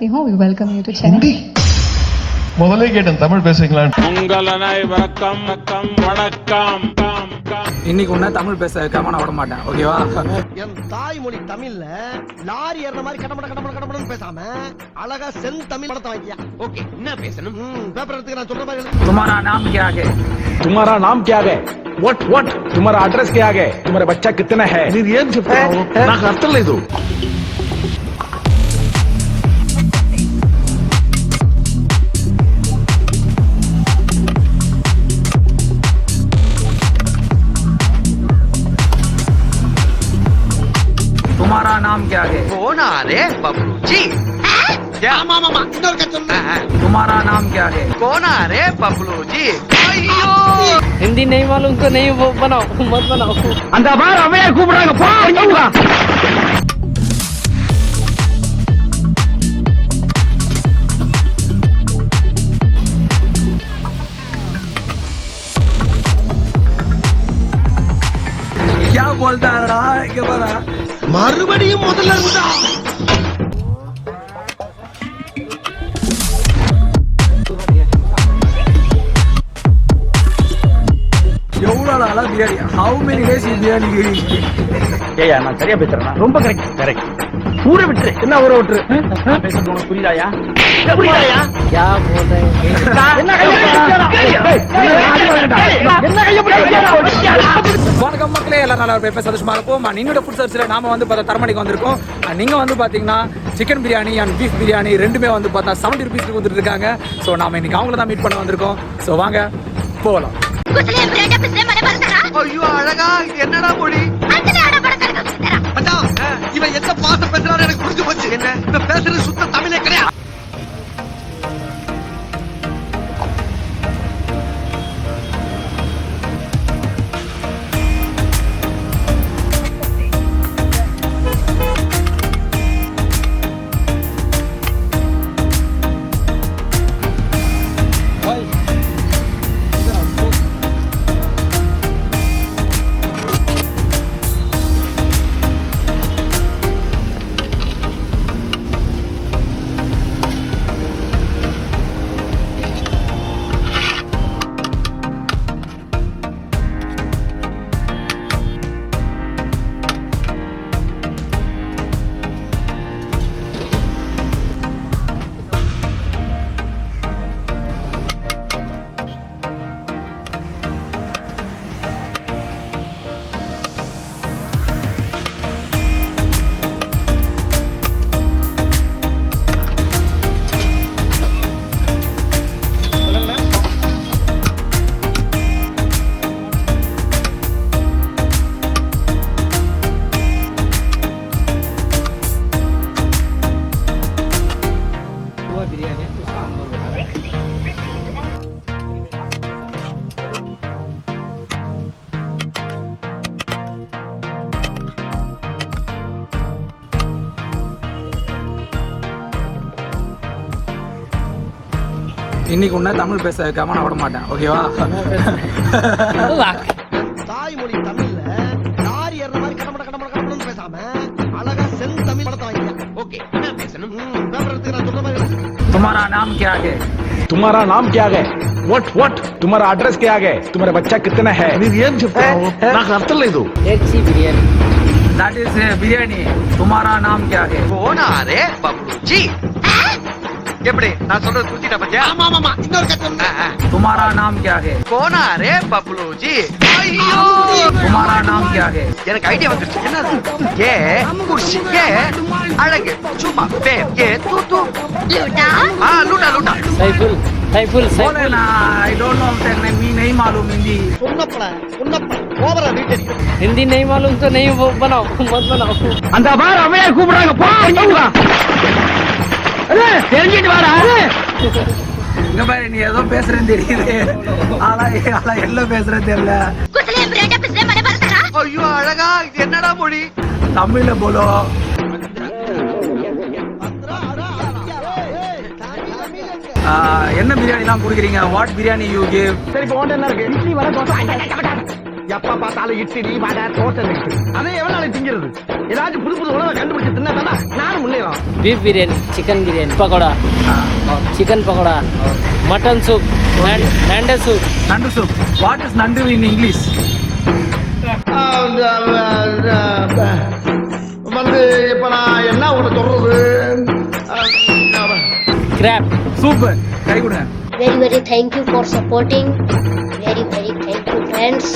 We welcome you to Chennai. முதல்ல கேட்டேன் தமிழ் பேசுறீங்களான்னு. உங்கள் அனைவருக்கும் வணக்கம். இன்னைக்கு உன்ன தமிழ் பேச வைக்காம நான் விட மாட்டேன், ஓகேவா? என் தாய்மொழி தமிழ்ல லாரி ஏற மாதிரி கடமடன்னு பேசாம அழகா சென் தமிழ் படத்தை வைக்கியா. ஓகே, என்ன பேசணும்? பேப்பர் எடுத்துக்க, நான் சொல்ற மாதிரி எழுது. तुम्हारा नाम क्या है? तुम्हारा नाम क्या है? what तुम्हारा एड्रेस क्या है? तुम्हारा बच्चा कितना है? ನೀನು ಏನು చెప్తావు? నాకు అర్థం లేదు. तुम्हारा नाम क्या है? போனா ரே பப்ளு ஜி. ஆமா ஆமா, இன்னொரு கதை சொல்லு. तुम्हारा नाम क्या है? போனா ரே பப்ளு ஜி. ஐயோ, हिंदी नहीं मालूम तो नहीं वो बनाओ, मत बनाओ. அந்த பார் அவையா கூப்பிடுறாங்க, போ இங்க வா. क्या बोलता है रहा है के बारा? மறுபடியும் முதல்ல இருந்தா. எவ்வளவு நாளா biryani? How many days is biryani eating? ஏய்யா, நான் சரியா பேசுறேனா? ரொம்ப கரெக்ட். ஊரை விட்டு என்ன ஊரை விட்டு? நான் பேசுறது உனக்கு புரியுதாயா? புரியுதாயா? क्या बोल रहे हैं? என்ன கைய வணக்கம் மக்களே, எல்லாரும் நல்லா இருப்பேன், சந்தோஷமா இருப்போம். நீங்களோட ஃபுட் சர்ச்சில் நாம வந்து பார்த்தா தரமணிக்கு வந்திருக்கோம். நீங்க வந்து பாத்தீங்கன்னா chicken biryani and beef biryani ரெண்டுமே வந்து பார்த்தா 70 ருபீஸ்க்கு கொடுத்துட்டு இருக்காங்க. ஸோ நாம இன்னைக்கு அவங்கள தான் மீட் பண்ண வந்திருக்கோம். ஸோ வாங்க போகலாம். ஐயோ அழகா, இது என்னடா மொழி? அதான் இவன் எந்த பாச பேசுறாரு எனக்கு புரிஞ்சு போச்சு. என்ன இந்த பேசுறது சுத்த தமிழே கிடையாது. இன்னைக்கு உன்ன தமிழ் பேச வைக்காம நான் விட மாட்டேன், ஓகேவா? தாய்மொழி தமிழ்ல லாரி ஏற மாதிரி கடமடன்னு பேசாம அழகா சென் தமிழ் படத்தை வைக்கியா. ஓகே, என்ன பேசணும்? பேப்பர் எடுத்துக்க, நான் சொல்ற மாதிரி எழுது. तुम्हारा नाम क्या है? तुम्हारा नाम क्या है? what तुम्हारा एड्रेस क्या है? तुम्हारा बच्चा कितना है? ನೀನು ಏನು చెప్తావు? నాకు అర్థం లేదు. एक सी बिरयानी. That is biryani. तुम्हारा नाम क्या है? போனா ரே பப்ளு ஜி. எப்படி நான் சொல்றது புரிஞ்சிட்டா பத்தியா? ஆமா ஆமா, இன்னொரு கதை சொல்லு. तुम्हारा नाम क्या है? போனா ரே பப்ளு ஜி. ஐயோ, तुम्हारा नाम क्या है? எனக்கு ஐடியா வந்துருச்சு. என்னது? ஏ குர்சி, ஏ அழகு, சும்மா பே, ஏ தூ தூ லூட்டா. லூட்டா. सैफुल बोले ना, I don't know that me नहीं मालूम हिंदी. உன்னப்பட ஓவரா வீட்டரி. हिंदी नहीं मालूम तो नहीं वो बनाओ, मत बनाओ. அந்த பார் அவையா கூப்பிடுறாங்க, போ இங்க வா. தெரிஞ்சிட்டு வாடா. இங்க பாரு, நீ ஏதோ பேசுறேன்னு தெரியுது. ஆனா என்ன பேசுறேன்னு தெரியல. ஐயோ அழகா, இது என்னடா மொழி? தமிழ்ல போலோ. என்ன பிரியாணி எல்லாம் குடுக்குறீங்க? What biryani you give? சரி, இப்போ என்ன இருக்கு? இட்லி வர தோசை. எப்ப பார்த்தாலும் இட்லி வடை தோசை இருக்கு அதே எவ்வளவு நாளைக்கு திங்கிறது ஏதாச்சும் புது புது உணவை கண்டுபிடிச்சு தின்னா நானும் முன்னேறலாம் beef biryani chicken biryani pakora chicken pakora mutton soup नंडे सूप நண்டு சூப் வாட் இஸ் நண்டு இன் இங்கிலீஷ் வந்து இப்ப நான் என்ன உங்களை சொல்றது क्रैब சூப்பர் கை கொடுங்க very thank you for supporting. Very thank you friends.